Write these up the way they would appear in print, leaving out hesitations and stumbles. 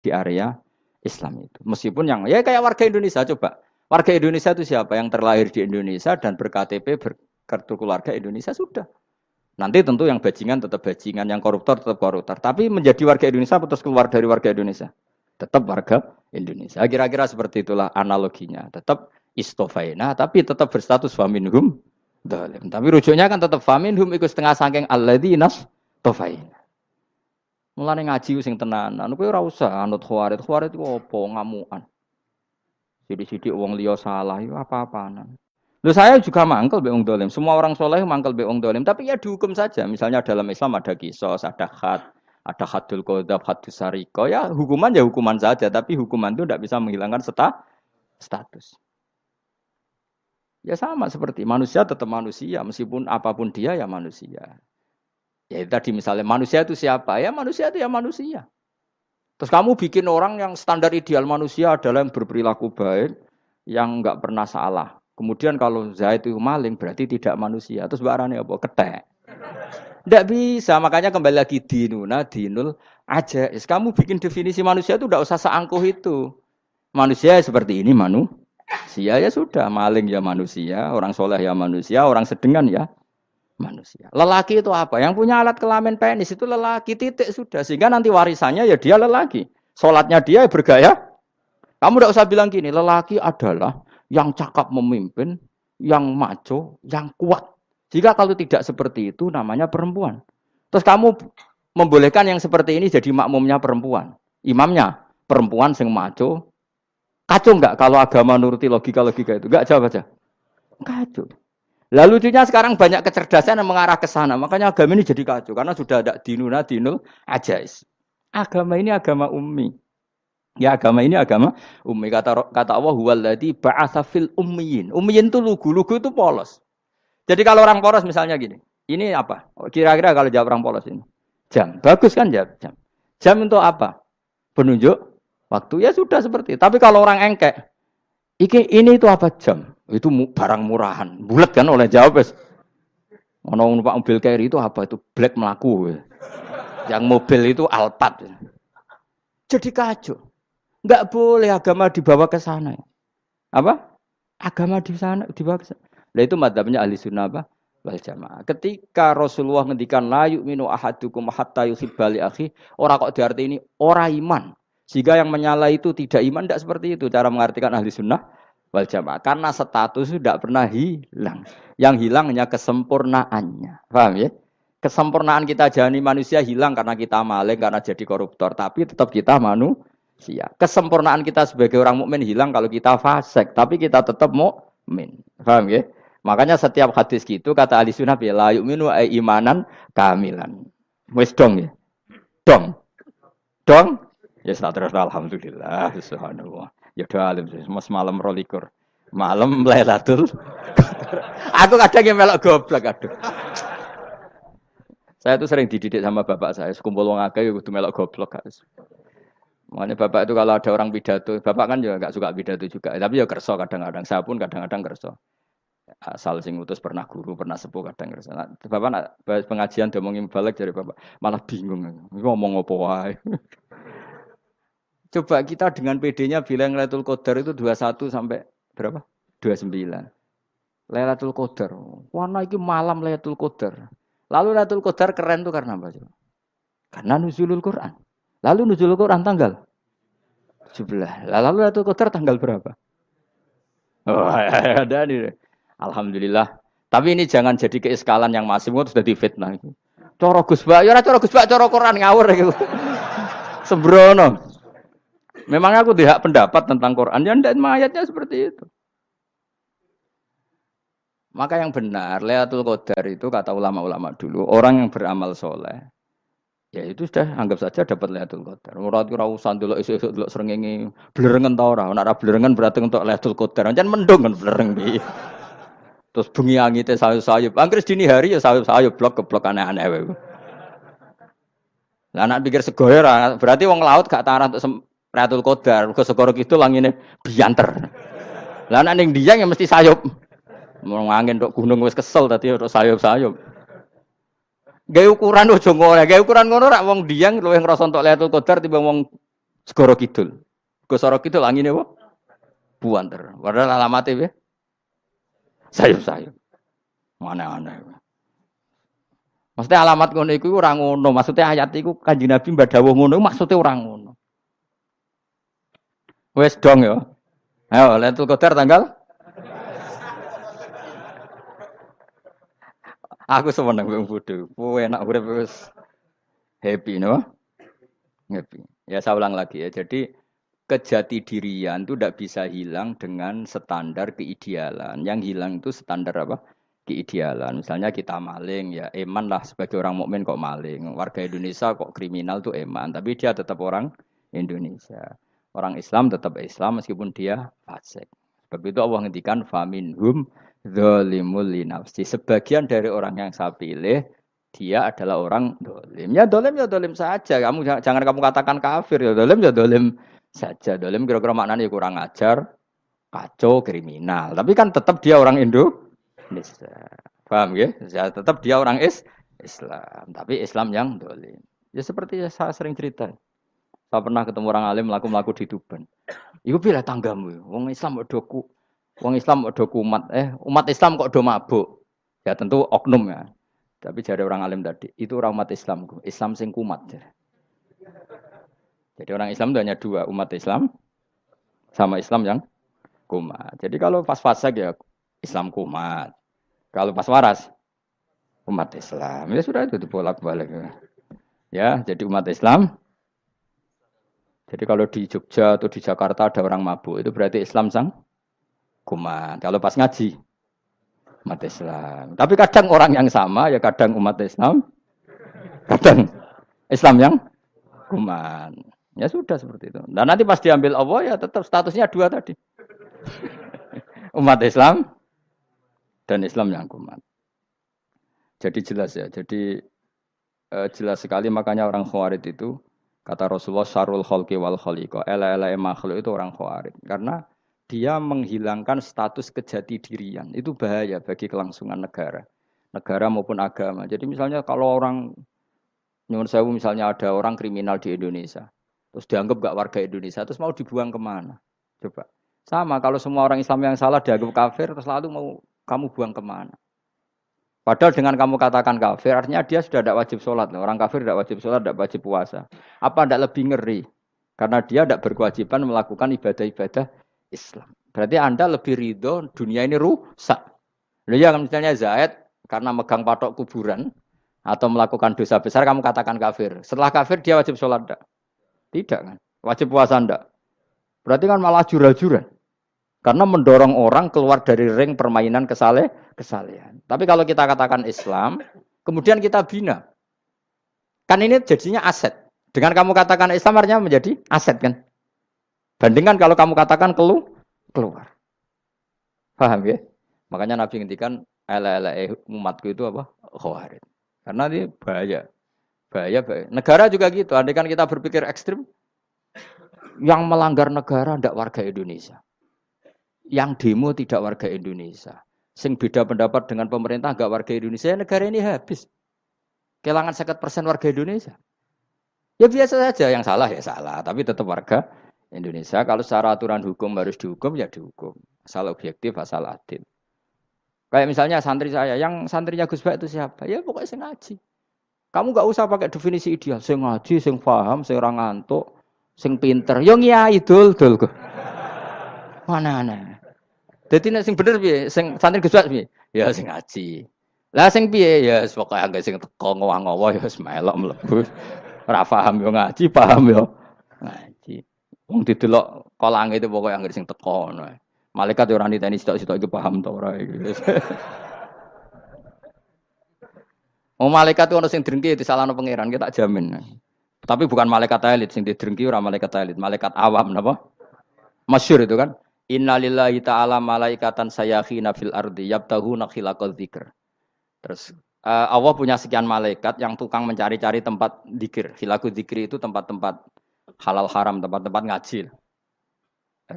di area Islam itu. Meskipun yang ya kayak warga Indonesia coba. Warga Indonesia itu siapa? Yang terlahir di Indonesia dan berKTP berkartu keluarga Indonesia sudah. Nanti tentu yang bajingan tetap bajingan, yang koruptor tetap koruptor. Tapi menjadi warga Indonesia terus keluar dari warga Indonesia. Tetap warga Indonesia. Kira-kira seperti itulah analoginya. Tetap istofaina, tapi tetap berstatus faminhum dhalim. Tapi rujuknya kan tetap faminhum ikut setengah sangking alladzinas tofaina. Mulane ngaji sing tenanan, kowe ora usah anut khawarit. Khawarit ku opo ngamukan. Sidik-sidik wong liya salah itu apa-apaan. Loh saya juga mangkel be wong dolim. Semua orang soleh mangkel be wong dolim. Tapi ya dihukum saja. Misalnya dalam Islam ada kisos, ada hadul qadzaf, hadus sariko. Ya hukuman saja. Tapi hukuman itu tidak bisa menghilangkan status. Ya sama seperti manusia tetap manusia. Meskipun apapun dia ya manusia. Ya tadi misalnya manusia itu siapa? Ya manusia itu ya manusia. Terus kamu bikin orang yang standar ideal manusia adalah yang berperilaku baik, yang enggak pernah salah. Kemudian kalau Zaid itu maling berarti tidak manusia. Terus barangnya apa? Ketek. Tidak bisa. Makanya kembali lagi dinul aja. Kamu bikin definisi manusia itu tidak usah seangkuh itu. Manusia seperti ini manusia ya sudah. Maling ya manusia, orang soleh ya manusia, orang sedengan ya manusia. Lelaki itu apa? Yang punya alat kelamin penis itu lelaki, titik sudah. Sehingga nanti warisannya ya dia lelaki. Sholatnya dia bergaya. Kamu tidak usah bilang gini, lelaki adalah yang cakap memimpin, yang maco, yang kuat. Jika kalau tidak seperti itu namanya perempuan. Terus kamu membolehkan yang seperti ini jadi makmumnya perempuan. Imamnya perempuan sing maco. Kacau enggak kalau agama nuruti logika-logika itu? Enggak, jawab aja. Kacau. Lalu lucunya sekarang banyak kecerdasan yang mengarah ke sana. Makanya agama ini jadi kacau. Karena sudah ada dinul ajais. Agama ini agama ummi. Ya agama ini agama ummi. Kata Allah, huwaladzi ba'atsa fil ummiyin. Ummiyin itu lugu itu polos. Jadi kalau orang polos misalnya gini. Ini apa? Kira-kira kalau jawab orang polos ini. Jam. Bagus kan jam? Jam untuk apa? Penunjuk waktu. Ya sudah seperti itu. Tapi kalau orang engkek. Ini itu apa jam? Itu barang murahan. Bulat kan oleh jawab. Ono numpak mobil carry itu apa? Itu black melaku. Yang mobil itu Alphard. Jadi kacau. Enggak boleh agama dibawa ke sana. Apa? Agama di sana dibawa ke sana. Nah itu madzhabnya ahli sunnah apa? Wal jamaah. Ketika Rasulullah ngendikan la yu'minu ahadukum hatta yuhibba li akhi, ora kok diarti ini ora iman. Sehingga yang menyala itu tidak iman, tidak seperti itu cara mengartikan ahli sunnah wal jamaah. Karena status itu tidak pernah hilang. Yang hilang hanya kesempurnaannya. Paham ya? Kesempurnaan kita jadi manusia hilang karena kita maling, karena jadi koruptor. Tapi tetap kita manusia. Kesempurnaan kita sebagai orang mukmin hilang kalau kita fasik. Tapi kita tetap mukmin. Paham ya? Makanya setiap hadis gitu kata ahli sunnah la yu'minu imanan kamilan. Wis dong ya? Dong? Ya terus alhamdulillah subhanallah. Ya udah alim mas malam 12. Malam Lailatul. Aku kadang yang melok goblok aduh. Saya tuh sering dididik sama bapak saya, sekumpul wong akeh ya kudu melok goblok guys. Makanya bapak itu kalau ada orang pidato, bapak kan juga enggak suka pidato juga, tapi ya kerso kadang-kadang. Saya pun kadang-kadang kerso. Asal sing utus pernah guru, pernah sepuh kadang kerso. Nah, bapak nak pengajian ngomongin balik dari bapak, malah bingung. Ngomong apa wae. Coba kita dengan PD-nya bilang Lailatul Qadar itu 21 sampai berapa? 29. Lailatul Qadar. Warna iki malam Lailatul Qadar. Lalu Lailatul Qadar keren tuh karena apa? Karena nuzulul Quran. Lalu nuzulul Quran tanggal 17. Lalu Lailatul Qadar tanggal berapa? Oh, ada nih. Alhamdulillah. Tapi ini jangan jadi keiskalan yang masif itu sudah difitnah. Coro Gus Bak, ya ora coro Gus Bak, coro Quran ngawur gitu. Sembrono. Memang aku tidak pendapat tentang Quran, ya dan ayatnya seperti itu. Maka yang benar, Lailatul Qadar itu kata ulama-ulama dulu, orang yang beramal soleh, ya itu sudah anggap saja dapat Lailatul Qadar. Ora usah ndelok esuk-esuk ndelok srengenge blerengen ta ora. Nek ora blerengen berarti untuk Lailatul Qadar. Jan mendung kan blereng piye. Terus bengi angite sayup-sayup. Anggere dini hari ya sayup-sayup blok aneh-aneh wae. Lah nek pikir segoyo ora, berarti wong laut gak tarah untuk Lailatul Qadar, ke segoro gitu langine bianter. Lah nek ning Dieng ya mesti sayup. Mau angin tok gunung wis kesel tadi tok sayup-sayup. Gawe ukuran ojo ngono, gawe ukuran ngono rak wong Dieng luwih ngrasa entuk Lailatul Qadar timbang wong Segoro Kidul. Segoro Kidul angine apa? Buanter. Padahal alamatnya ya sayup-sayup. Aneh-aneh. Maksudnya alamat ngono iku ora ngono. Maksudnya ayat iku Kanjeng Nabi mbak dawuh ngono maksudnya ora ngono. Wes dong ya. Ayo Lailatul Qadar tanggal. Aku seneng wong bodho. Kowe enak urip wis happy no? Happy. Ya saya ulang lagi ya. Jadi kejati dirian itu tidak bisa hilang dengan standar keidealan. Yang hilang itu standar apa? Keidealan. Misalnya kita maling ya eman lah sebagai orang mukmin kok maling. Warga Indonesia kok kriminal tuh eman, tapi dia tetap orang Indonesia. Orang Islam tetap Islam meskipun dia fasik. Sebab itu Allah ngendikan faminhum zalimul linafsi. Sebagian dari orang yang saya pilih dia adalah orang dolim. Ya dolim saja. Kamu jangan kamu katakan kafir ya dolim saja. Dolim kira-kira maknanya kurang ajar, kacau, kriminal. Tapi kan tetap dia orang Indonesia. Paham ya? Ya tetap dia orang Islam. Tapi Islam yang dolim. Ya seperti saya sering cerita. Saya pernah ketemu orang alim melaku-melaku di Tuban. Iku pilih tanggamu. Wong Islam kok doku. Wong Islam kok doku umat. Umat Islam kok do mabuk. Ya tentu oknum ya. Tapi jadi orang alim tadi, itu orang umat Islam. Islam sing kumat. Jadi orang Islam itu hanya dua, umat Islam sama Islam yang kumat. Jadi kalau pas fasik ya Islam kumat. Kalau pas waras umat Islam. Ya sudah itu bolak-balik. Ya, jadi umat Islam. Jadi kalau di Jogja atau di Jakarta ada orang mabuk, itu berarti Islam sang kumat. Kalau pas ngaji umat Islam. Tapi kadang orang yang sama ya kadang umat Islam, kadang Islam yang kumat. Ya sudah seperti itu. Dan nanti pas diambil Allah ya tetap statusnya dua tadi. Umat Islam dan Islam yang kumat. Jadi jelas ya. Jadi jelas sekali makanya orang Khawarij itu kata Rasulullah syarrul khalqi wal khaliqa. Ela-ela makhluk itu orang Khawarij. Karena dia menghilangkan status kejati dirian. Itu bahaya bagi kelangsungan negara. Negara maupun agama. Jadi misalnya kalau orang, nyuwun sewu misalnya ada orang kriminal di Indonesia. Terus dianggap gak warga Indonesia. Terus mau dibuang kemana? Coba. Sama kalau semua orang Islam yang salah dianggap kafir. Terus lalu mau kamu buang kemana? Padahal dengan kamu katakan kafir. Artinya dia sudah tidak wajib sholat. Orang kafir tidak wajib sholat, tidak wajib puasa. Apa tidak lebih ngeri? Karena dia tidak berkewajiban melakukan ibadah-ibadah Islam. Berarti Anda lebih ridho dunia ini rusak. Ya misalnya Zaid karena megang patok kuburan atau melakukan dosa besar kamu katakan kafir. Setelah kafir dia wajib sholat enggak? Tidak kan? Wajib puasa enggak? Berarti kan malah jura-jura. Karena mendorong orang keluar dari ring permainan kesalehan. Tapi kalau kita katakan Islam, kemudian kita bina. Kan ini jadinya aset. Dengan kamu katakan Islam artinya menjadi aset kan? Bandingkan kalau kamu katakan keluar. Paham ya? Makanya Nabi ngendikan ala umatku itu apa? Khawarij. Karena ini bahaya. Bahaya. Negara juga gitu. Andai kan kita berpikir ekstrim, yang melanggar negara tidak warga Indonesia. Yang demo tidak warga Indonesia. Sing beda pendapat dengan pemerintah enggak warga Indonesia, negara ini habis. Kehilangan 50% warga Indonesia. Ya biasa saja, yang salah ya salah, tapi tetap warga Indonesia. Kalau secara aturan hukum harus dihukum, ya dihukum. Asal objektif, asal adil. Kayak misalnya santri saya, yang santrinya Gus Bak itu siapa? Ya pokoknya sing ngaji. Kamu gak usah pakai definisi ideal. Sing ngaji, sing paham, sing ora ngantuk, sing pinter. Yo ngiyai dul. Mana. Jadi nek sing bener piye? Sing santri Gus Bak piye? Ya sing ngaji. Lah sing piye? Ya pokoke anggere sing teko ngowah-ngowah ya wis melok mlebu. Ora paham yo ngaji, paham yo ngaji. Wong didelok kolange itu pokoke anggere sing teko ngono. Malaikat yo ora niteni sitok-sitok iki paham ta ora iki. Malaikat itu ono sing drengki disalahno pangeran, kita tak jamin. Tapi bukan malaikat elit sing didrengki ora malaikat elit, malaikat awam napa? Masyhur itu kan. Innalillahi ta'ala malaikatan sayakhina fil ardi yabtahuna khilaqadz dzikr. Terus Allah punya sekian malaikat yang tukang mencari-cari tempat dzikir. Khilaqadz dzikri itu tempat-tempat halal haram, tempat-tempat ngaji.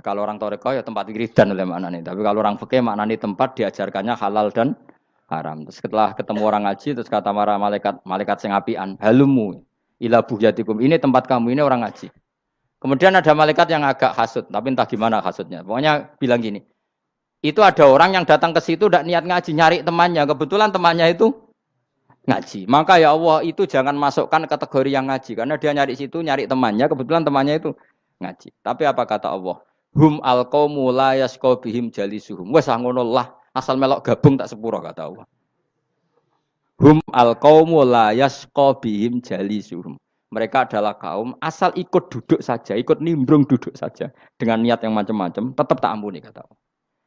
Kalau orang toreko ya tempat wiridan oleh maknanya. Tapi kalau orang fikih maknanya tempat diajarkannya halal dan haram. Terus setelah ketemu orang ngaji terus kata para malaikat sing apian, halumu ila buhyatikum. Ini tempat kamu, ini orang ngaji. Kemudian ada malaikat yang agak hasut, tapi entah gimana hasutnya. Pokoknya bilang gini, itu ada orang yang datang ke situ tidak niat ngaji, nyari temannya. Kebetulan temannya itu ngaji. Maka ya Allah itu jangan masukkan kategori yang ngaji. Karena dia nyari situ, nyari temannya. Kebetulan temannya itu ngaji. Tapi apa kata Allah? Hum alqaumu la yasqa bihim jalisuhum. Wes ngono lah, asal melok gabung tak sepuro kata Allah. Hum alqaumu la yasqa bihim jalisuhum. Mereka adalah kaum asal ikut duduk saja, ikut nimbrung duduk saja dengan niat yang macam-macam, tetap tak ampuni kata Allah.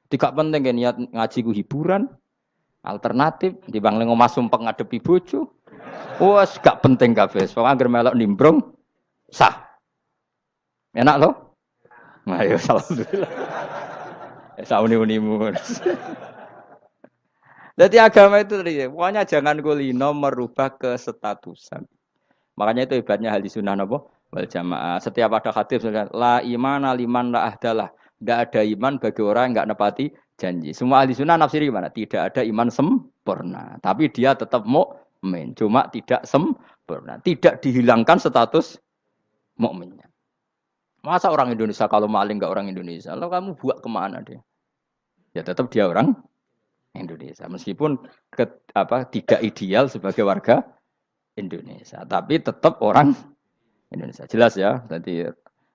Tidak penting kan niat ngaji ku hiburan, alternatif, dibanding ngomong sumpah ngadepi bojo. Wes gak penting kabeh. Pokoke anggere melok nimbrung sah. Enak loh? Nah, ya alhamdulillah. Sauni-unimu. Jadi agama itu tadi, pokoknya jangan kulino merubah kesestatusan. Makanya itu hebatnya ahli sunnah apa? Wal jamaah. Setiap ada hadis la imana liman la ahdalah. Tidak ada iman bagi orang yang enggak nepati janji. Semua ahli sunnah nafsiri gimana? Tidak ada iman sempurna. Tapi dia tetap mukmin. Cuma tidak sempurna. Tidak dihilangkan status mukminnya. Masa orang Indonesia kalau maling enggak orang Indonesia? Lalu kamu buat kemana dia? Ya tetap dia orang Indonesia. Meskipun tidak ideal sebagai warga Indonesia, tapi tetap orang Indonesia. Jelas ya. Jadi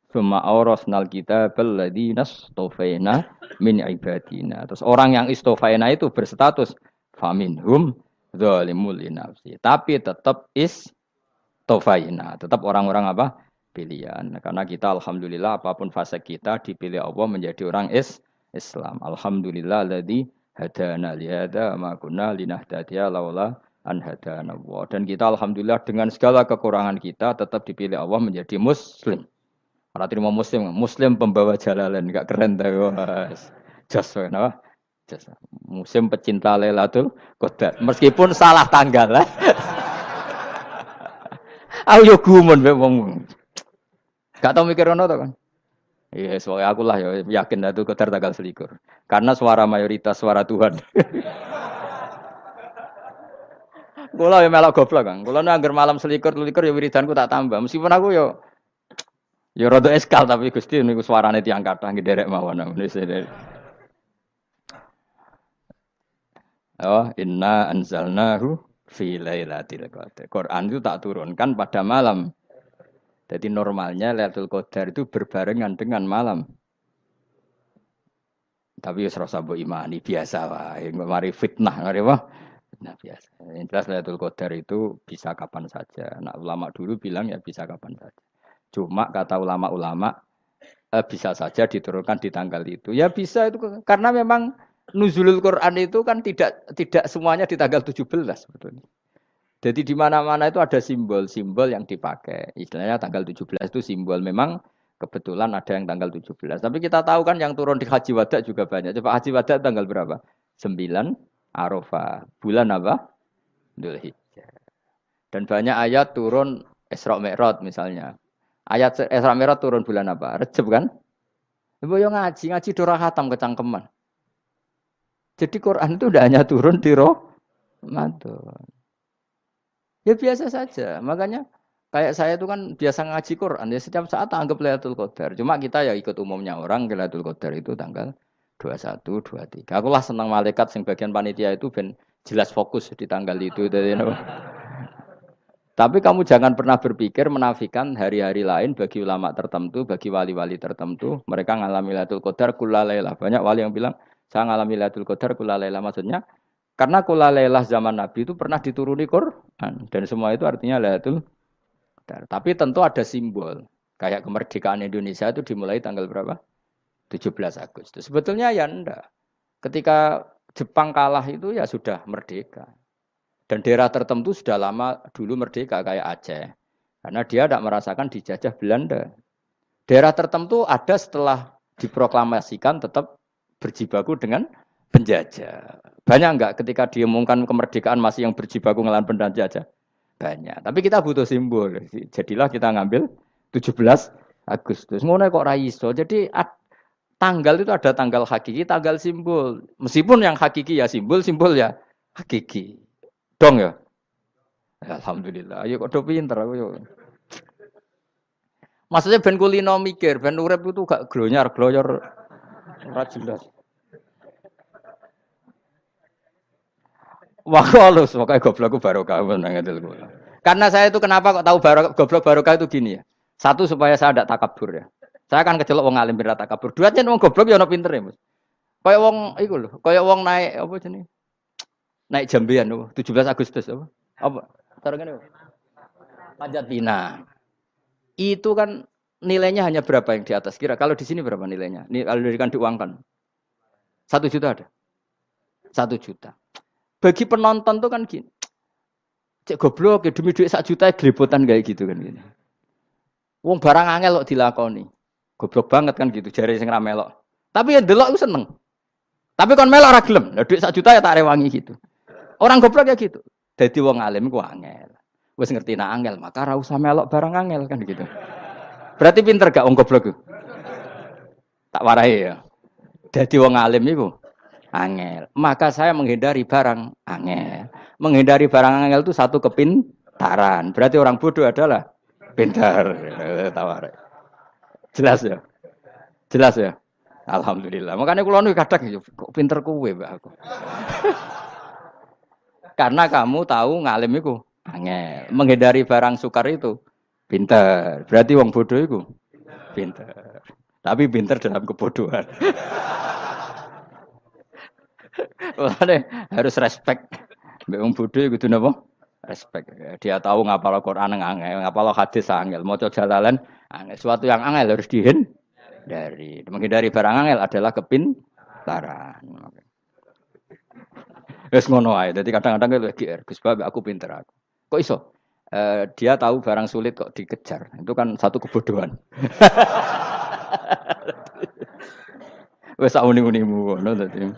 summa awrasnal kitabal ladzina istofaina min ibadina. Terus orang yang istofaina itu berstatus faminhum zalimul linafsi. Tapi tetap istofaina, tetap orang-orang apa? Pilihan. Karena kita alhamdulillah apapun fase kita dipilih Allah menjadi orang Islam. Alhamdulillah alladzi hadana li hadza ma kunna linahtadiya laula an hadana Allah. Dan kita alhamdulillah dengan segala kekurangan kita tetap dipilih Allah menjadi muslim. Para terima muslim pembawa jalalain, enggak keren dah. Jas kenapa? Jas. Muslim pecinta Lailatul Qadar. Meskipun salah tanggal lah. Aku yo gumun mbek wong. Gak tau mikir ngono to kan? Iya, soalnya aku lah ya yakin Lailatul Qadar tanggal 21. Karena suara mayoritas suara Tuhan. Kula ya melok goblok, Kang. Kula nek anggar malam 21 ya wiridanku tak tambah. Meskipun aku ya rada eskal tapi Gusti niku suarane tiyang kathah nderek mawon. Oh, inna anzalnahu fi lailatul qadar. Quran itu tak turunkan pada malam. Jadi normalnya Lailatul Qadar itu berbarengan dengan malam. Tapi wis rasa mbok imani biasa wae. Mari fitnah, mari wah. Nah biasa. Yang jelas Lailatul Qadar itu bisa kapan saja. Nah ulama dulu bilang ya bisa kapan saja. Cuma kata ulama-ulama bisa saja diturunkan di tanggal itu. Ya bisa itu karena memang nuzulul Quran itu kan tidak semuanya di tanggal 17 sebetulnya. Jadi di mana-mana itu ada simbol-simbol yang dipakai. Istilahnya tanggal 17 itu simbol memang kebetulan ada yang tanggal 17. Tapi kita tahu kan yang turun di Haji Wada juga banyak. Coba Haji Wada tanggal berapa? 9 Arafah. Bulan apa? Dzulhijjah. Dan banyak ayat turun Isra Mi'raj misalnya. Ayat Isra Mi'raj turun bulan apa? Rejab kan? Ibu yang ngaji dora khatam kecangkeman. Jadi Quran itu tidak hanya turun di Ramadan. Ya biasa saja. Makanya kayak saya itu kan biasa ngaji Quran. Ya setiap saat anggap Lailatul Qadar. Cuma kita ya ikut umumnya orang Lailatul Qadar itu tanggal 21, 23. Aku lah senang malaikat sing bagian panitia itu ben jelas fokus di tanggal itu. Tapi kamu jangan pernah berpikir menafikan hari-hari lain bagi ulama tertentu, bagi wali-wali tertentu. Mereka ngalami Lailatul Qadar kullailah. Banyak wali yang bilang saya ngalami Lailatul Qadar kullailah. Maksudnya karena kullailah zaman Nabi itu pernah dituruni Quran dan semua itu artinya Lailatul Qadar. Tapi tentu ada simbol. Kayak kemerdekaan Indonesia itu dimulai tanggal berapa? 17 Agustus. Sebetulnya ya enggak. Ketika Jepang kalah itu ya sudah merdeka. Dan daerah tertentu sudah lama dulu merdeka kayak Aceh. Karena dia tidak merasakan dijajah Belanda. Daerah tertentu ada setelah diproklamasikan tetap berjibaku dengan penjajah. Banyak enggak ketika diumumkan kemerdekaan masih yang berjibaku ngelawan penjajah? Banyak. Tapi kita butuh simbol. Jadilah kita ngambil 17 Agustus. Ngono kok ra iso. Jadi tanggal itu ada tanggal hakiki, tanggal simbol. Meskipun yang hakiki ya simbol ya hakiki. Dong ya? Alhamdulillah. Ayo kok do pinter aku yo. Maksudnya ben kulino mikir, ben urip itu gak glonyar-gloyor ora jelas. Wah, halus, makanya goblokku barokah menang ngedel kula. Karena saya itu kenapa kok tahu goblok barokah itu gini ya. Satu supaya saya tidak takabur ya. Saya akan kecelok wong alim bin takabur. Dua jen wong goblok ya ono pinter ya, Mas. Kayak wong iku lho, kayak wong naik apa jenenge? Naik jambian apa? 17 Agustus apa? Apa? Tarungane apa? Panjat Pinang. Itu kan nilainya hanya berapa yang di atas kira? Kalau di sini berapa nilainya? Ini kalau diberikan diuangkan. 1 juta ada. 1 juta. Bagi penonton tuh kan gini. Cek goblok ya demi duit 1 juta gelepotan kayak gitu kan gini. Wong barang angel kok dilakoni. Goblok banget kan gitu jare sing ra melok. Tapi ya delok aku seneng. Tapi kon melok ora gelem. Lah duit 1 juta ya tak rewangi gitu. Orang goblok ya gitu. Dadi wong alim ku angel. Wis ngerti nak angel, maka ora usah melok barang angel kan gitu. Berarti pinter gak wong goblok ku? Tak warai ya. Dadi wong alim iku angel. Maka saya menghindari barang angel. Menghindari barang angel itu satu kepintaran. Berarti orang bodoh adalah pintar. Tawar. Jelas ya? Jelas ya? Alhamdulillah. Makanya kula nu kadang kok pinter kuwe mbak aku. Karena kamu tahu ngalim iku angel. Menghindari barang sukar itu pintar. Berarti wong bodoh iku pintar. Tapi pintar dalam kebodohan. Harus respect. Mbak wong bodoh kudu napa? Respect. Dia tahu ngapal Quran angel, ngapal hadis angel, maca jalalan angel. Suatu yang angel harus dihindari. Menghindari barang angel adalah kepintaran. Wes ngono ae. Dadi kadang-kadang lagi GR, Gus Bab aku pinter aku. Kok iso? Dia tahu barang sulit kok dikejar. Itu kan satu kebodohan. Wes sak uni-unimu ngono dadi.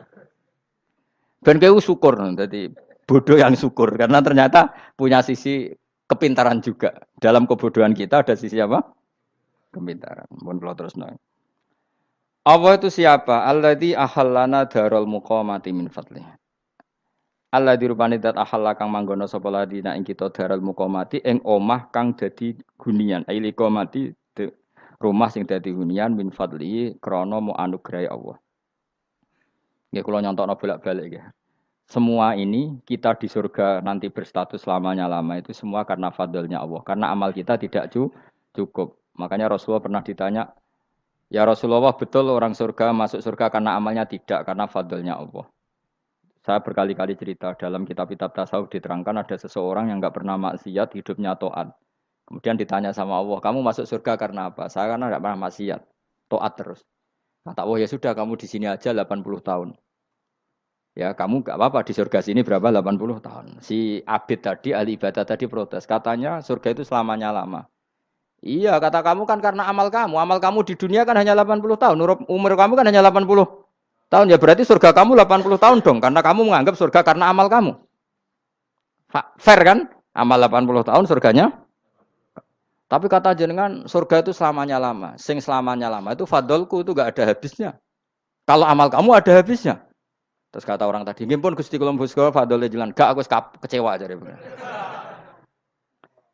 Ben kowe syukur dadi bodoh yang syukur karena ternyata punya sisi kepintaran juga. Dalam kebodohan kita ada sisi apa? Kepintaran. Mun kula terusno. Allah itu siapa? Alladzi ahallana darul muqamati min fadlih. Allah dirupani dat ahalla kang manggono sapa ladina ing kita darul muqamati ing omah kang dadi hunian. Aili qamati rumah sing dadi hunian min fadli krana mu anugrahe Allah. Nggih kula nyontokno bolak-balik nggih. Semua ini kita di surga nanti berstatus lamanya-lama itu semua karena fadlnya Allah. Karena amal kita tidak cukup. Makanya Rasulullah pernah ditanya, ya Rasulullah betul orang surga masuk surga karena amalnya tidak, karena fadlnya Allah. Saya berkali-kali cerita dalam kitab-kitab tasawuf diterangkan ada seseorang yang enggak pernah maksiat, hidupnya taat. Kemudian ditanya sama Allah, kamu masuk surga karena apa? Saya karena enggak pernah maksiat, taat terus. Kata Allah, ya sudah kamu di sini aja 80 tahun. Ya kamu enggak apa-apa di surga sini berapa 80 tahun. Si Abid tadi, ahli ibadah tadi protes. Katanya surga itu selamanya lama. Iya kata kamu kan karena amal kamu. Amal kamu di dunia kan hanya 80 tahun. Umur kamu kan hanya 80 tahun. Ya berarti surga kamu 80 tahun dong. Karena kamu menganggap surga karena amal kamu. Fair kan? Amal 80 tahun surganya. Tapi kata jenengan surga itu selamanya lama. Sing selamanya lama itu fadolku itu enggak ada habisnya. Kalau amal kamu ada habisnya. Terus kata orang tadi, "Ngimpun Gusti kula mbusga fadhole jalan." Gak aku kecewa jare.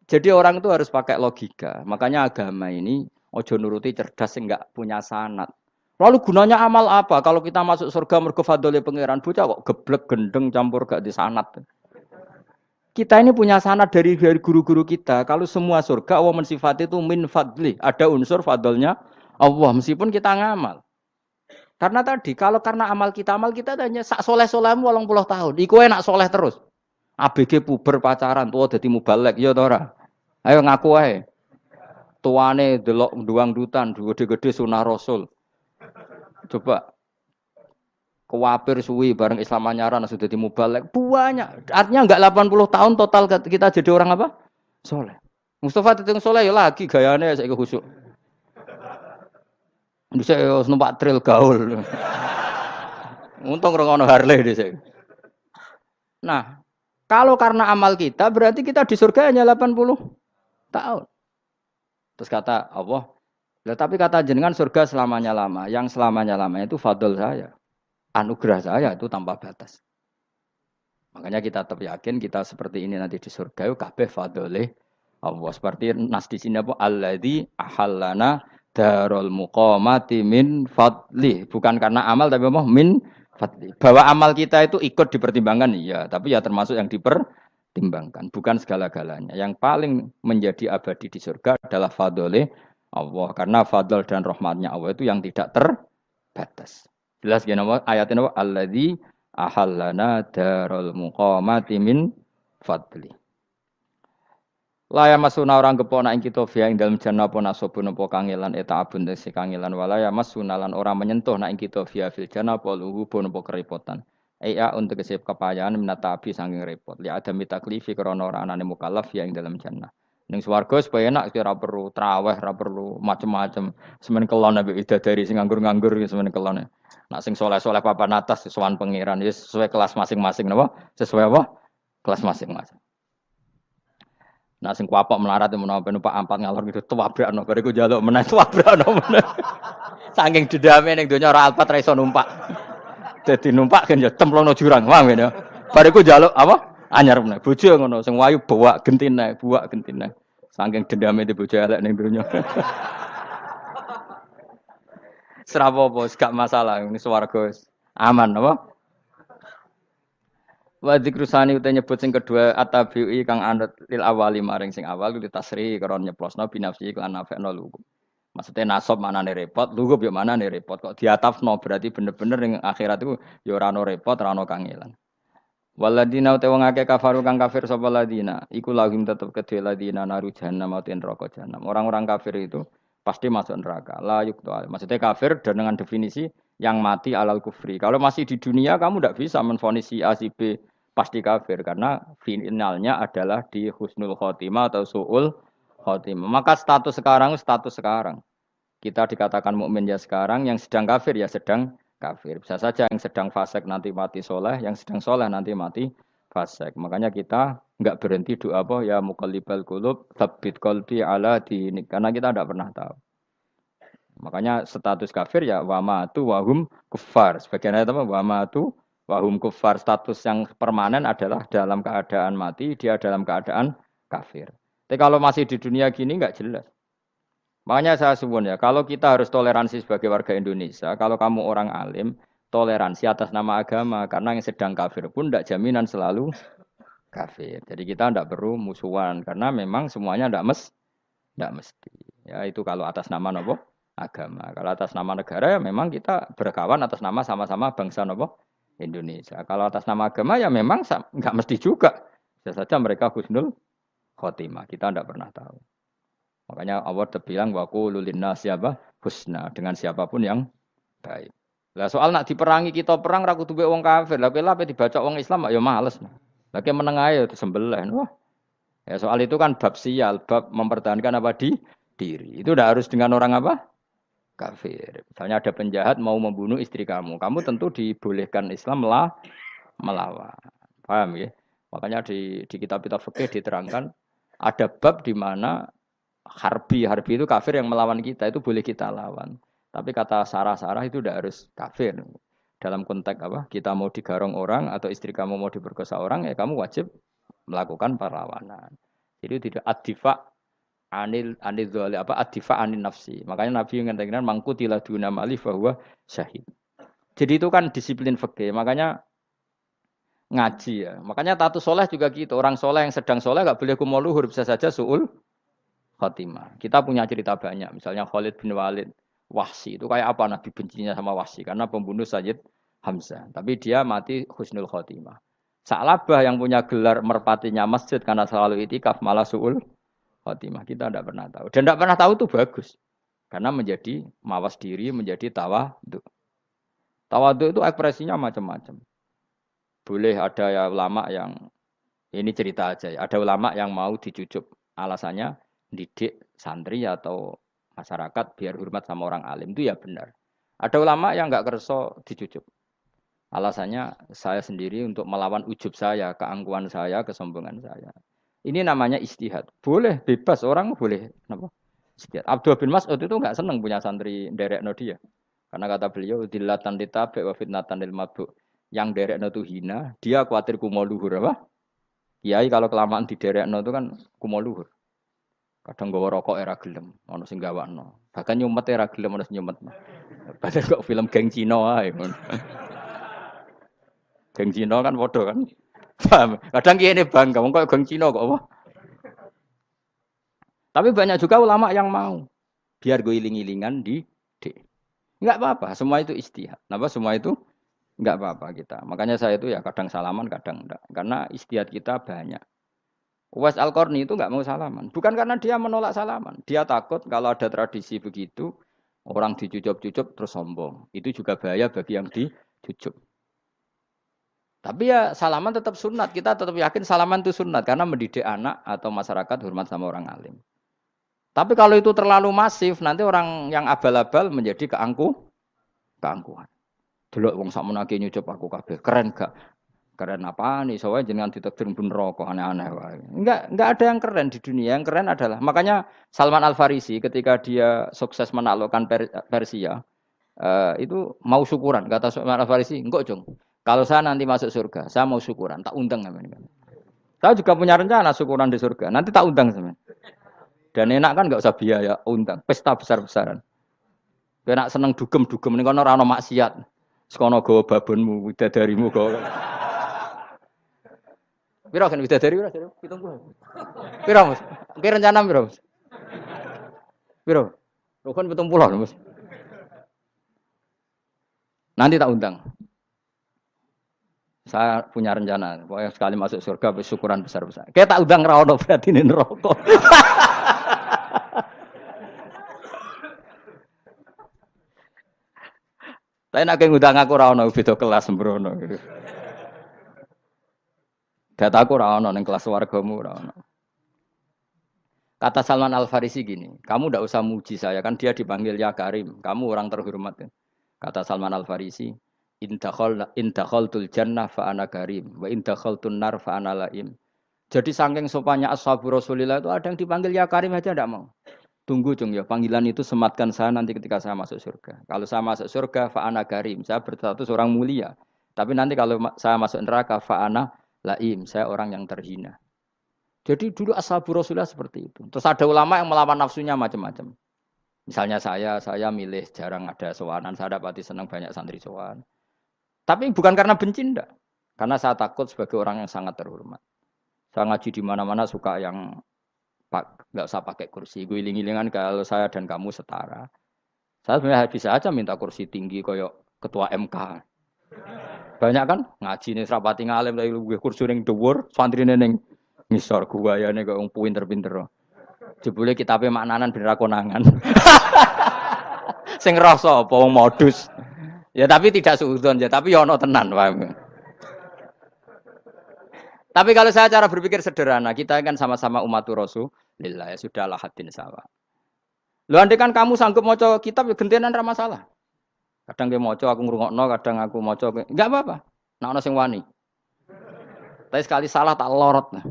Jadi orang itu harus pakai logika. Makanya agama ini ojo nuruti cerdas sing enggak punya sanad. Lalu gunanya amal apa? Kalau kita masuk surga mergo fadhole pangeran, bocah kok geblek gendeng campur gak di sanad. Kita ini punya sanad dari guru-guru kita. Kalau semua surga Allah mensifati itu min fadli, ada unsur fadlnya Allah meskipun kita ngamal. Karena tadi, kalau karena amal kita hanya sak soleh-solehmu 80 tahun. Iku enak soleh terus. ABG puber pacaran, tua dadi mubalek, ya tora. Ayo ngaku ae. Tuane delok duang dutan, gede-gede sunah Rasul. Coba kewapir suwi bareng Islam anyaran sudah dadi mubalek. Banyak. Artinya enggak 80 tahun total kita jadi orang apa? Soleh. Mustafa ditung soleh ya lagi gayane saiki khusuk. Bisa numpak trail gaul. Untung rengono Harley dhisik. Nah, kalau karena amal kita berarti kita di surga hanya 80 tahun. Terus kata Allah, tapi kata jenengan surga selamanya lama. Yang selamanya lama itu fadl saya. Anugerah saya itu tanpa batas. Makanya kita tetap yakin kita seperti ini nanti di surga kabeh fadlih Allah. Seperti nas di sini apa? Alladzi ahallana darul muqamati min fadli. Bukan karena amal tapi apa? Min fadli. Bahwa amal kita itu ikut dipertimbangkan iya, tapi ya termasuk yang dipertimbangkan, bukan segala-galanya. Yang paling menjadi abadi di surga adalah fadlile Allah. Karena fadl dan rahmatnya Allah itu yang tidak terbatas. Jelas gini apa? Ayatnya apa? Alladzi ahallana darul muqamati min fadli. Laya masuna orang kepona ing kita via ing dalem jannah apa nasobun apa kangelan eta abun si kangelan walaya masuna lan orang menyentuh nak ing kita via fil jannah apa luhu pun apa kerepotan. Iya untuk kesep kepayahan minata api saking repot. Li ada mitaklifi krana ora anane mukallaf via ing dalem jannah. Ning swarga supaya enak ora perlu traweh, ora perlu macem-macem. Semen kelon ambek widadari sing nganggur-nganggur semen kelon. Nak sing soleh-soleh papan atas sesuai pangeran sesuai kelas masing-masing napa? Sesuai apa? Kelas masing-masing. Nah sing kuapok melarat menawa numpak ampat ngalor gitu tuwabrakno bariku njaluk meneh tuwabrakno meneh. Saking dendame ning donya ora alpat ra iso numpak. Dadi numpak kan ya templongno jurang, paham ya. Bariku njaluk apa? Anyar meneh. Bojo ngono sing wayu buak gentine. Saking dendame di bojo elek ning donya. Serapopo gak masalah ini swarga aman apa? Wa dzikrusani uta nyebut sing kedua atabi'i kang anut lil awali maring sing awal kudu tasri karo nyeplosno binafsi lan nafekno lugu. Maksudnya nasab manane repot, lugu yo manane repot. Kok diatafno berarti bener-bener ning akhirat iku yo ora ono repot, ora ono kangelan. Waladina uta wong akeh kafaru kang kafir sapa ladina, iku lahum tetep kedhe ladina naru jahannam atau neraka jahannam. Orang-orang kafir itu pasti masuk neraka. La yuqtal. Maksudnya kafir dan dengan definisi yang mati alal kufri. Kalau masih di dunia kamu tidak bisa menvonis si A si B pasti kafir karena finalnya adalah di husnul khotimah atau suul khotimah. Maka status sekarang. Kita dikatakan mukmin ya sekarang, yang sedang kafir ya sedang kafir. Bisa saja yang sedang fasik nanti mati soleh, yang sedang soleh nanti mati fasik. Makanya kita enggak berhenti doa apa ya muqallibal qulub tsabbit qalbi ala dinik karena kita tidak pernah tahu. Makanya status kafir ya wamatu wahum kufar. Sebagian ayat apa wamatu wahum kufar, status yang permanen adalah dalam keadaan mati, dia dalam keadaan kafir. Tapi kalau masih di dunia gini enggak jelas. Makanya saya suwun ya, kalau kita harus toleransi sebagai warga Indonesia, kalau kamu orang alim, toleransi atas nama agama, karena yang sedang kafir pun tidak jaminan selalu kafir. Jadi kita tidak perlu musuhan, karena memang semuanya tidak mesti. Ya itu kalau atas nama nopo agama. Kalau atas nama negara ya memang kita berkawan atas nama sama-sama bangsa nopo Indonesia. Kalau atas nama agama ya memang nggak mesti juga. Bisa saja mereka husnul khotimah. Kita tidak pernah tahu. Makanya Allah terbilang waku lulina siapa husna dengan siapapun yang baik. Lah soal nak diperangi kita perang ra kudu wong kafir. Lah kowe dibaca wong Islam ya males. Lah ke meneng ae disembelih. Wah. Ya soal itu kan bab sial, bab mempertahankan apa di diri. Itu udah harus dengan orang apa? Kafir. Misalnya ada penjahat mau membunuh istri kamu tentu dibolehkan Islam melawan. Paham ya? Makanya di kitab-kitab fikih diterangkan ada bab di mana harbi itu kafir yang melawan kita itu boleh kita lawan. Tapi kata sarah-sarah itu udah harus kafir. Dalam konteks apa? Kita mau digarong orang atau istri kamu mau diperkosa orang ya kamu wajib melakukan perlawanan. Jadi tidak adifa anil dzali apa adifa anin nafsi. Makanya Nabi mengatakan mangkutila duna mali bahwa syahid. Jadi itu kan disiplin fikih. Makanya ngaji ya. Makanya tatus soleh juga gitu. Orang soleh yang sedang soleh enggak boleh kumo luhur, bisa saja suul khotimah. Kita punya cerita banyak. Misalnya Khalid bin Walid, Wahsi itu kayak apa Nabi bencinya sama Wahsi karena pembunuh Sayyid Hamzah. Tapi dia mati husnul khotimah. Sa'labah yang punya gelar merpatinya masjid karena selalu itikaf malah suul khotimah. Kita tidak pernah tahu. Dan tidak pernah tahu itu bagus. Karena menjadi mawas diri, menjadi tawadhu. Tawadhu itu ekspresinya macam-macam. Boleh ada ya ulama yang, ini cerita aja ya, ada ulama yang mau dicucuk. Alasannya didik santri atau masyarakat biar hormat sama orang alim. Itu ya benar. Ada ulama yang enggak kerso dicucuk. Alasannya saya sendiri untuk melawan ujub saya, keangkuhan saya, kesombongan saya. Ini namanya istihad. Boleh, bebas. Orang boleh. Kenapa? Istihad. Abdul bin Mas'ud itu enggak senang punya santri nderekno dia. Karena kata beliau, dilatan ditabe wa fitnatan lil mabuk. Yang nderekno itu hina, dia khawatir kumo luhur. Apa? Kiai kalau kelamaan di nderekno itu kan kumo luhur. Kadang gawa rokok era gelem, ono sing gawakno. Bahkan nyumet era gelem ono sing nyumetno. Padahal kok film geng Cina wae ngono. Geng Cina kan padha kan. Paham? Kadang kene bangga wong kok geng Cina kok apa? Tapi banyak juga ulama yang mau biar gue iling-ilingan di D. Enggak apa-apa, semua itu istihad. Kenapa semua itu enggak apa-apa kita. Makanya saya itu ya kadang salaman, kadang enggak. Karena istihad kita banyak. Uwais Al-Qarni itu enggak mau salaman. Bukan karena dia menolak salaman. Dia takut kalau ada tradisi begitu, orang dicucup-cucup terus sombong. Itu juga bahaya bagi yang dicucup. Tapi ya salaman tetap sunat. Kita tetap yakin salaman itu sunat. Karena mendidik anak atau masyarakat hormat sama orang alim. Tapi kalau itu terlalu masif, nanti orang yang abal-abal menjadi keangkuhan. Delok wong sakmenake nyucup aku kabeh. Keren gak? Keren apa nih? Soalnya jenengan ditakdir pun rokok aneh-aneh wae. Enggak ada yang keren di dunia. Yang keren adalah makanya Salman Al Farisi ketika dia sukses menaklukkan Persia, itu mau syukuran. Kata Salman Al Farisi, "Enggak, Jong. Kalau saya nanti masuk surga, saya mau syukuran, tak undang." Saya juga punya rencana syukuran di surga. Nanti tak undang sama. Dan enak kan enggak usah biaya undang, pesta besar-besaran. Kena seneng dugem-dugem ning kono ora ono maksiat. Sekono gawa babonmu, widadarimu gawa. Piro kan widadari piro? 70. Piro, Mas? Ki rencana piro, Mas? Piro? Rukun 70, Mas. Nanti tak undang. Saya punya rencana, pokoknya sekali masuk surga syukuran besar-besar. Kayak tak undang ra ono berarti ning neraka. Tapi nek ngundang aku ora ono beda kelas sembrono gitu. Dataku ora ono ning kelas wargamu ora ono. Kata Salman Al Farisi gini, kamu ndak usah muji saya kan dia dipanggil ya Karim, kamu orang terhormat. Kata Salman Al Farisi, indakhaltul jannah fa ana karim wa indakhaltun nar fa ana laim. Jadi saking sopannya ashabu Rasulillah itu ada yang dipanggil ya Karim aja ndak mau. Tunggu Jung ya, panggilan itu sematkan saya nanti ketika saya masuk surga. Kalau saya masuk surga, fa'ana karim, saya berstatus orang mulia. Tapi nanti kalau saya masuk neraka, fa'ana laim, saya orang yang terhina. Jadi dulu ashabu Rasulullah seperti itu. Terus ada ulama yang melawan nafsunya macam-macam. Misalnya saya milih jarang ada sowanan, saya dapati senang banyak santri sowan. Tapi bukan karena benci, enggak. Karena saya takut sebagai orang yang sangat terhormat. Saya ngaji di mana-mana suka yang nggak usah pakai kursi, gue iling-ilingan kalau saya dan kamu setara. Saya sebenarnya bisa aja minta kursi tinggi koyok ketua MK. Banyak kan ngaji nih serapati ngalim dari gue kursi ning dhuwur, santri ning ngisor gue ya nih kok pinter-pinter. Jebule kitabe maknanan ben ra konangan. Sing rasa apa wong modus. Ya tapi tidak suudzon ya, tapi ya ono tenan, paham. Tapi kalau saya cara berpikir sederhana, kita kan sama-sama umatur Rasulillah, ya sudahlah hadin sawa. Lu andai kan kamu sanggup maca kitab ya gentenan ra masalah. Kadang dia maca aku ngrungokno, kadang aku maca enggak apa-apa. Nek ana sing wani. Tapi sekali salah tak lorot. Nah.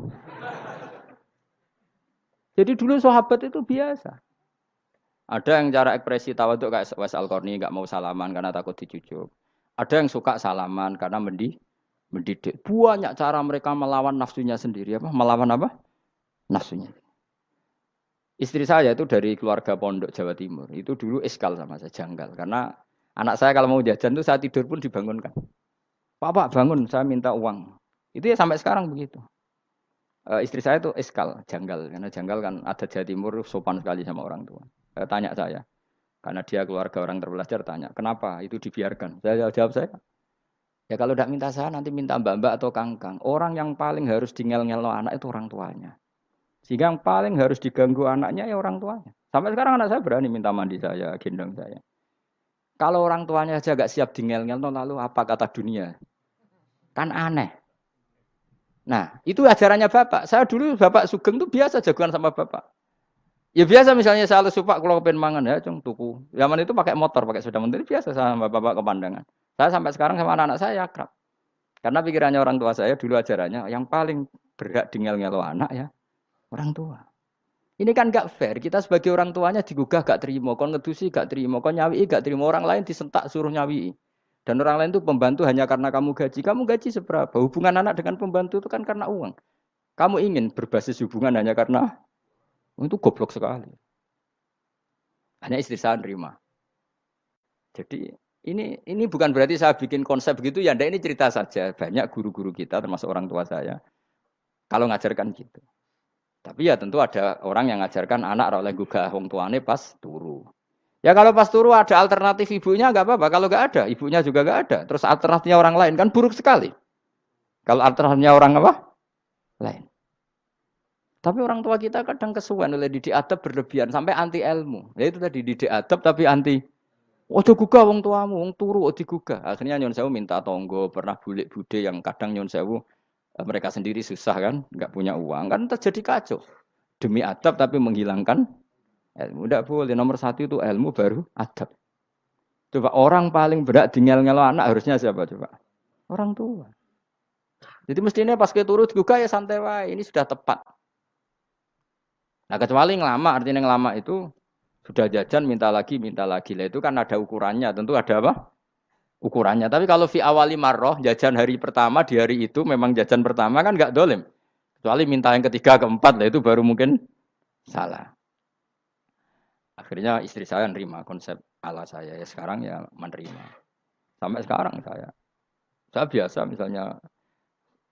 Jadi dulu sahabat itu biasa. Ada yang cara ekspresi tawaduk kayak Uwais Al-Qarni enggak mau salaman karena takut dicucuk. Ada yang suka salaman karena mendidik. Banyak cara mereka melawan nafsunya sendiri. Apa? Melawan apa? Nafsunya. Istri saya itu dari keluarga pondok Jawa Timur. Itu dulu eskal sama saya, janggal. Karena anak saya kalau mau jajan itu saya tidur pun dibangunkan. Pak bangun, saya minta uang. Itu ya sampai sekarang begitu. Istri saya itu eskal, janggal. Karena janggal kan ada Jawa Timur sopan sekali sama orang tua. Tanya saya. Karena dia keluarga orang terpelajar, tanya. Kenapa itu dibiarkan? Saya jawab saya. Ya kalau tidak minta saya, nanti minta mbak-mbak atau kangkang. Orang yang paling harus dingel-ngelo anak itu orang tuanya. Sehingga yang paling harus diganggu anaknya ya orang tuanya. Sampai sekarang anak saya berani minta mandi saya, gendong saya. Kalau orang tuanya saja gak siap dingel-ngelo, lalu apa kata dunia? Kan aneh. Nah, itu ajarannya bapak. Saya dulu bapak Sugeng itu biasa jagoan sama bapak. Ya biasa misalnya saya lu supak kalau pengen mangan ya, cung tuku. Zaman itu pakai motor, pakai sepeda motor biasa sama bapak ke pandangan. Saya sampai sekarang sama anak-anak saya akrab. Karena pikirannya orang tua saya dulu ajarannya yang paling berhak dingel-ngelo anak ya orang tua. Ini kan gak fair. Kita sebagai orang tuanya digugah gak terima, kon ngedusi gak terima, kon nyawi gak terima, orang lain disentak suruh nyawi. Dan orang lain itu pembantu hanya karena kamu gaji. Kamu gaji seberapa? Hubungan anak dengan pembantu itu kan karena uang. Kamu ingin berbasis hubungan hanya karena Itu goblok sekali. Hanya istri saya nerima. Jadi ini bukan berarti saya bikin konsep begitu ya. Ini cerita saja. Banyak guru-guru kita termasuk orang tua saya kalau ngajarkan gitu. Tapi ya tentu ada orang yang ngajarkan anak oleh gugah wong tuane pas turu. Ya kalau pas turu ada alternatif ibunya nggak apa-apa. Kalau nggak ada, ibunya juga nggak ada. Terus alternatifnya orang lain kan buruk sekali. Kalau alternatifnya orang apa? Lain. Tapi orang tua kita kadang kesuwen oleh didik adab berlebihan sampai anti ilmu. Ya itu tadi didik adab tapi anti. Ojo gugah wong tuamu, wong turu ojo digugah. Akhirnya Nyon Sewu minta tonggo, pernah bulik bude yang kadang Nyon Sewu mereka sendiri susah kan, nggak punya uang kan terjadi kacau. Demi adab tapi menghilangkan ilmu. Tidak boleh. Nomor satu itu ilmu baru adab. Coba orang paling berat tinggal-ngelo anak harusnya siapa coba? Orang tua. Jadi mestinya pas ke turu digugah ya santai wae. Ini sudah tepat. Nah kecuali ngelama, artinya ngelama itu sudah jajan minta lagi. Lah itu kan ada ukurannya, tentu ada apa? Ukurannya. Tapi kalau fi awali marroh, jajan hari pertama di hari itu memang jajan pertama kan nggak dolim. Kecuali minta yang ketiga, keempat, lah itu baru mungkin salah. Akhirnya istri saya nerima konsep ala saya. Ya sekarang ya menerima. Sampai sekarang saya biasa misalnya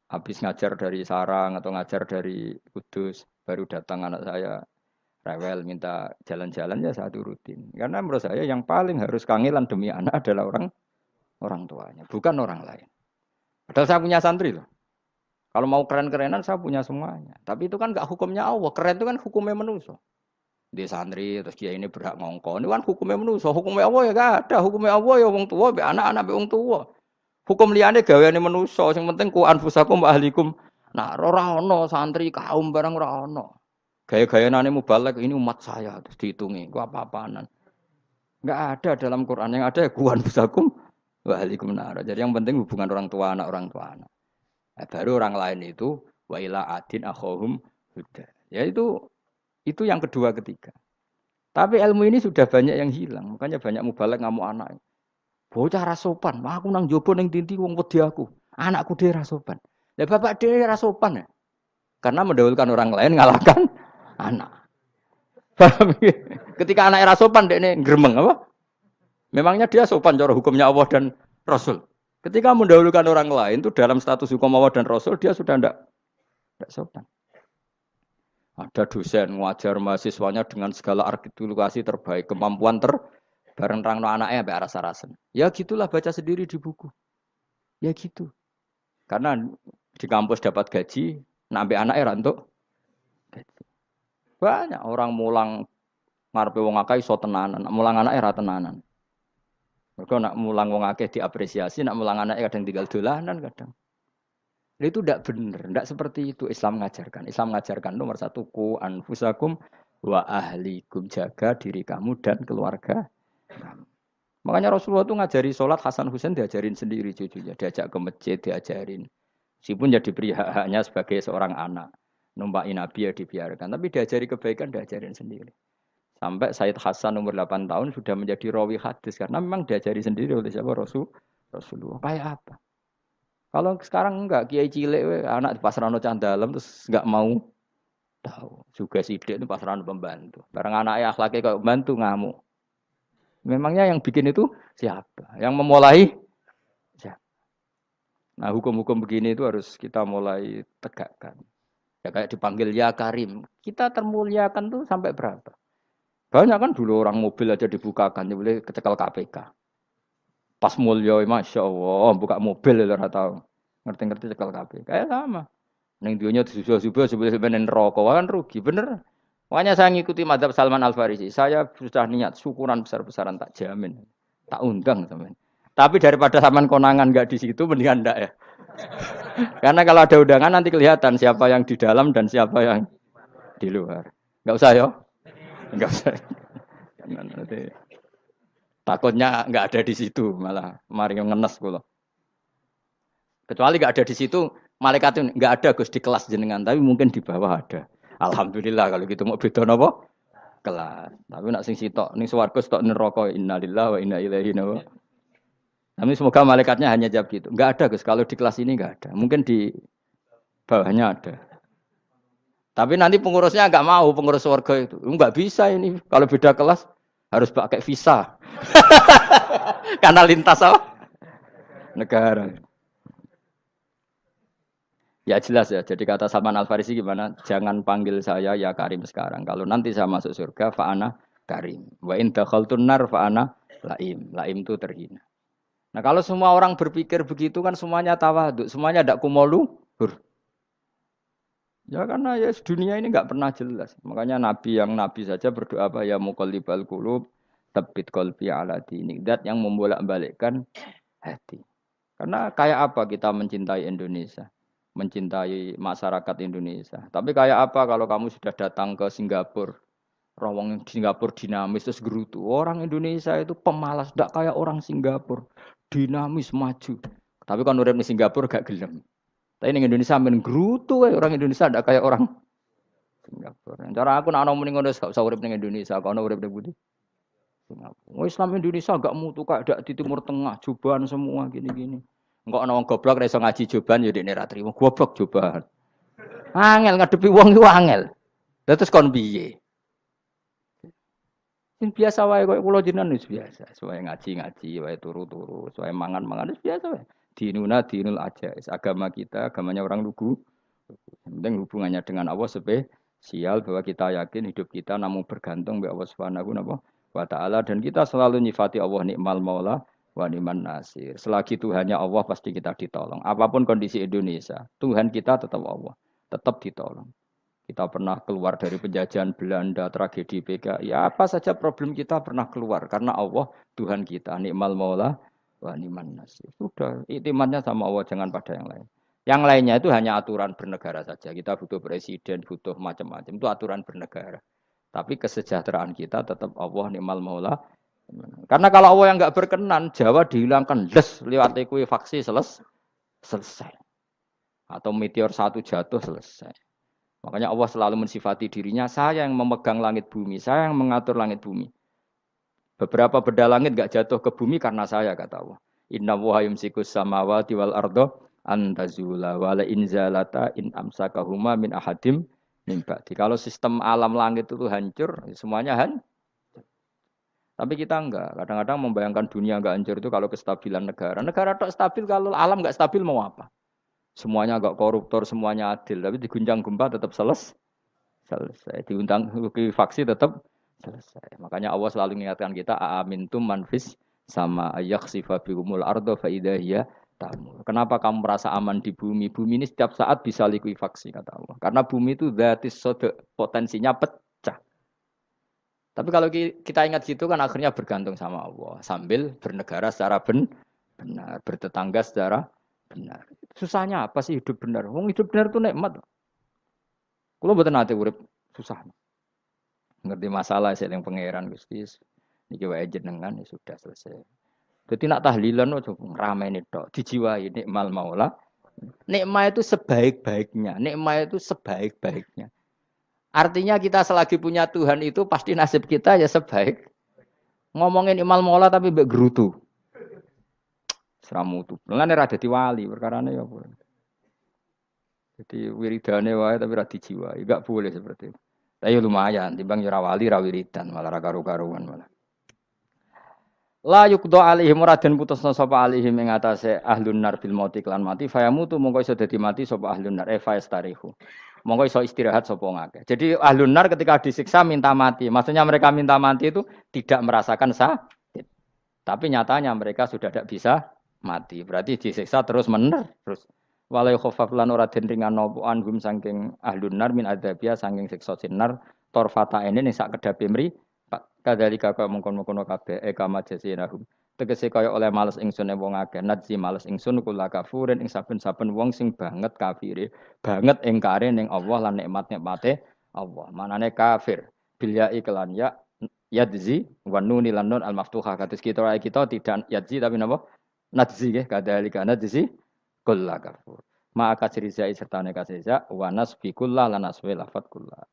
habis ngajar dari Sarang atau ngajar dari Kudus, baru datang anak saya rewel minta jalan-jalan ya saya turutin. Karena menurut saya yang paling harus kangelan demi anak adalah orang tuanya, bukan orang lain. Padahal saya punya santri loh. Kalau mau keren-kerenan saya punya semuanya. Tapi itu kan gak hukumnya Allah. Keren itu kan hukumnya manusia. Di santri terus dia ini berhak ngongkon. Ini kan hukumnya manusia. Hukumnya Allah ya gak ada. Hukumnya Allah ya wong tua, be anak-anak be wong tua. Hukum liyane gaweane manusa, sing penting ku anfusakum wa ahlikum. Nah, ora ono santri kaum barang ora ono. Gaya-gayanane mubalek ini umat saya terus dihitungi, ku apa-apaanan. Enggak ada dalam Quran yang ada ku anfusakum wa ahlikum nar. Jadi yang penting hubungan orang tua anak. Nah, baru orang lain itu wa ila adin akhahum huda. Ya itu yang kedua ketiga. Tapi ilmu ini sudah banyak yang hilang, makanya banyak mubalek ngamuk anak. Bocah rasopan, aku nang jopo ning tinti wong wedi aku. Anakku dhewe rasopan. Lah bapak dhewe rasopan ya. Karena mendahulukan orang lain ngalahkan anak. Ketika anaknya rasopan dekne gremeng apa? Memangnya dia sopan cara hukumnya Allah dan Rasul. Ketika mendahulukan orang lain itu dalam status hukum Allah dan Rasul dia sudah tidak sopan. Ada dosen ngajar mahasiswanya dengan segala artikulasi terbaik, kemampuan bareng terangno anaknya sampai rasa-rasen. Ya gitulah baca sendiri di buku. Ya gitu. Karena di kampus dapat gaji, nambe anaknya ra entuk gaji. Banyak orang mulang ngarepe wong akeh iso tenanan, mulang anaknya ra tenanan. Mergo nak mulang wong akeh diapresiasi, nak mulang anaknya kadang tinggal dolanan kadang. Itu tidak benar, tidak seperti itu Islam mengajarkan. Islam mengajarkan nomor satu ku anfusakum wa ahlikum, jaga diri kamu dan keluarga. Makanya Rasulullah itu ngajari sholat Hasan Husain diajarin sendiri cucunya, diajak ke masjid diajarin. Meskipun jadi beri hak-haknya sebagai seorang anak, numpakin Nabi ya dibiarkan, tapi diajari kebaikan diajarin sendiri. Sampai Sayyid Hasan umur 8 tahun sudah menjadi rawi hadis karena memang diajari sendiri oleh siapa Rasulullah. Kayak apa? Kalau sekarang enggak, kiai cilik anak di pasrano candalem terus enggak mau tahu. Juga sidik itu pasrano pembantu. Barang anaknya akhlaknya kayak pembantu ngamuk. Memangnya yang bikin itu siapa? Yang memulai siapa? Nah, hukum-hukum begini itu harus kita mulai tegakkan. Ya kayak dipanggil ya Karim. Kita termuliakan tuh sampai berapa? Banyak kan dulu orang mobil aja dibukakan, dia boleh kecekel KPK. Pas mulia, Masya Allah, buka mobil ya tahu. Ngerti-ngerti cekel KPK. Kayak sama. Neng dionya disusul-susul sebenarnya rokok kan rugi, bener. Makanya saya ngikuti mazhab Salman Al Farisi. Saya sudah niat syukuran besar-besaran tak jamin, tak undang teman. Tapi daripada saman konangan nggak di situ, mendingan enggak ya. Karena kalau ada undangan nanti kelihatan siapa yang di dalam dan siapa yang di luar. Nggak usah ya, nggak usah. Nanti takutnya nggak ada di situ malah mari ngenes kulo. Kecuali nggak ada di situ, malaikat itu nggak ada Gus di kelas jenengan, tapi mungkin di bawah ada. Alhamdulillah kalau gitu mau beda napa? Kelas. Tapi nak sing sitok ning swarga sitok neraka innalillahi wa inna ilaihi raji'un. Tapi semoga malaikatnya hanya jawab gitu. Enggak ada Gus, kalau di kelas ini enggak ada. Mungkin di bawahnya ada. Tapi nanti pengurusnya nggak mau, pengurus warga itu. Nggak bisa ini. Kalau beda kelas harus pakai visa. Karena lintas apa? Negara. Ya jelas ya. Jadi kata Salman Al Farisi gimana? Jangan panggil saya ya Karim sekarang. Kalau nanti saya masuk surga, fa'ana Karim. Wa in dakhaltun nar fa'ana Laim. Laim itu terhina. Nah kalau semua orang berpikir begitu kan semuanya tawaduk, semuanya ada kumoluhur. Ya karena ya dunia ini nggak pernah jelas. Makanya Nabi yang Nabi saja berdoa apa ya muqallibal qulub, tsabbit qalbi ala dinik. Dat yang membolak-balikkan hati. Karena kayak apa kita mencintai Indonesia, mencintai masyarakat Indonesia. Tapi kayak apa kalau kamu sudah datang ke Singapura, rawang Singapura dinamis terus gerutu. Orang Indonesia itu pemalas, tidak kayak orang Singapura, dinamis maju. Tapi kalau urip di Singapura gak gelem. Tapi di Indonesia men gerutu, orang Indonesia tidak kayak orang Singapura. Cara aku nak ngomong ngono gak usah urip ning Indonesia, kau urip ning Budi. Singapura. Islam Indonesia gak mutu kayak ada di Timur Tengah, jubahan semua gini-gini. Enggak ana wong goblok ra iso ngaji jubahan ya dekne ra trimo. Goblok jubahan. Angel ngadepi wong iku angel. Lah terus kon piye? Sing biasa wae koyo kula jenengan wis biasa. Wae ngaji-ngaji, wae turu-turu, wae mangan-mangan wis biasa wae. Dinuna dinul aja. Agama kita, agamanya orang lugu. Yang penting hubungannya dengan Allah spesial bahwa kita yakin hidup kita namun bergantung kepada Allah Subhanahu wa taala dan kita selalu nyifati Allah nikmal maula wa ni'man nasir. Selagi Tuhannya Allah pasti kita ditolong. Apapun kondisi Indonesia, Tuhan kita tetap Allah, tetap ditolong. Kita pernah keluar dari penjajahan Belanda, tragedi PKI, ya apa saja problem kita pernah keluar karena Allah Tuhan kita, nikmal maula wa ni'man nasir. Sudah, iktimatnya sama Allah, jangan pada yang lain. Yang lainnya itu hanya aturan bernegara saja. Kita butuh presiden, butuh macam-macam. Itu aturan bernegara. Tapi kesejahteraan kita tetap Allah ni'mal maula. Karena kalau Allah yang nggak berkenan, Jawa dihilangkan les lewat ekuifaksi selesai. Atau meteor satu jatuh selesai. Makanya Allah selalu mensifati dirinya, saya yang memegang langit bumi, saya yang mengatur langit bumi. Beberapa benda langit nggak jatuh ke bumi karena saya, kata Allah. Inna wa yumsikus samawati wal ardo antazula wala inzalata in amsakahuma min ahadim min ba'di. Kalau sistem alam langit itu hancur, semuanya hancur. Tapi kita enggak. Kadang-kadang membayangkan dunia enggak hancur itu kalau kestabilan negara. Negara tak stabil, kalau alam enggak stabil mau apa? Semuanya enggak koruptor, semuanya adil. Tapi diguncang gempa tetap selesai. Diundang faksi tetap selesai. Makanya Allah selalu mengingatkan kita, aamintum manfis sama yakhsifa bihumul ardo fa idahiyya tamur. Kenapa kamu merasa aman di bumi? Bumi ini setiap saat bisa likuifaksi, kata Allah. Karena bumi itu dzatis sodok, potensinya pecah. Tapi kalau kita ingat gitu kan akhirnya bergantung sama Allah. Sambil bernegara secara benar. Bertetangga secara benar. Susahnya apa sih hidup benar? Wong hidup benar itu nikmat. Kalau betul nanti urip susah. Ngerti masalah saya yang pangeran Gusti. Niki wae jenengan ya sudah selesai. Jadi nak tahlilan ojo ngrameni tok, dijiwai nikmal maula. Nikmat itu sebaik-baiknya. Nikmat itu sebaik-baiknya. Artinya kita selagi punya Tuhan itu pasti nasib kita ya sebaik. Ngomongin imal mola tapi mbek gerutu. Seramutu. Mulane ra dadi wali perkarane ya apa. Jadi wiridane wae tapi ra dijiwai, enggak boleh seperti itu. Tapi lumayan timbang ora wali ra wiridan malah ra karo-karuan malah. La yuqdo alaihim raden putusna sapa alaihim ing atase ahlun nar bil mauti lan mati fayamutu mongko iso dadi mati sapa ahlun nar fayastarihu. Monggo iso istirahat sapa ngakeh. Jadi ahlun nar ketika disiksa minta mati. Maksudnya mereka minta mati itu tidak merasakan sakit. Tapi nyatanya mereka sudah tidak bisa mati. Berarti disiksa terus terus. Walai khafaf lan ora den ringan napa anhum saking ahlun nar min adzabia saking siksa sinar torfata ene ning sak kedape mri. Kadalika kaya mungkon-mungkon kabeh kama jasinahum. Tegese kaya oleh males ingsun wong akeh nadzi males ingsun kula kafurin ing saben-saben wong sing banget kafire banget engkare ning Allah lan nikmat-nikmate Allah manane kafir bil ya iklan ya yadzi wa nuni lan nun al maftuhah kados kita tidak yadzi tapi napa nadzi nggih kadalika nadzi kula kafur ma akasri zai sertane kasih wa nasbi kullah lan nasbi lafat kullah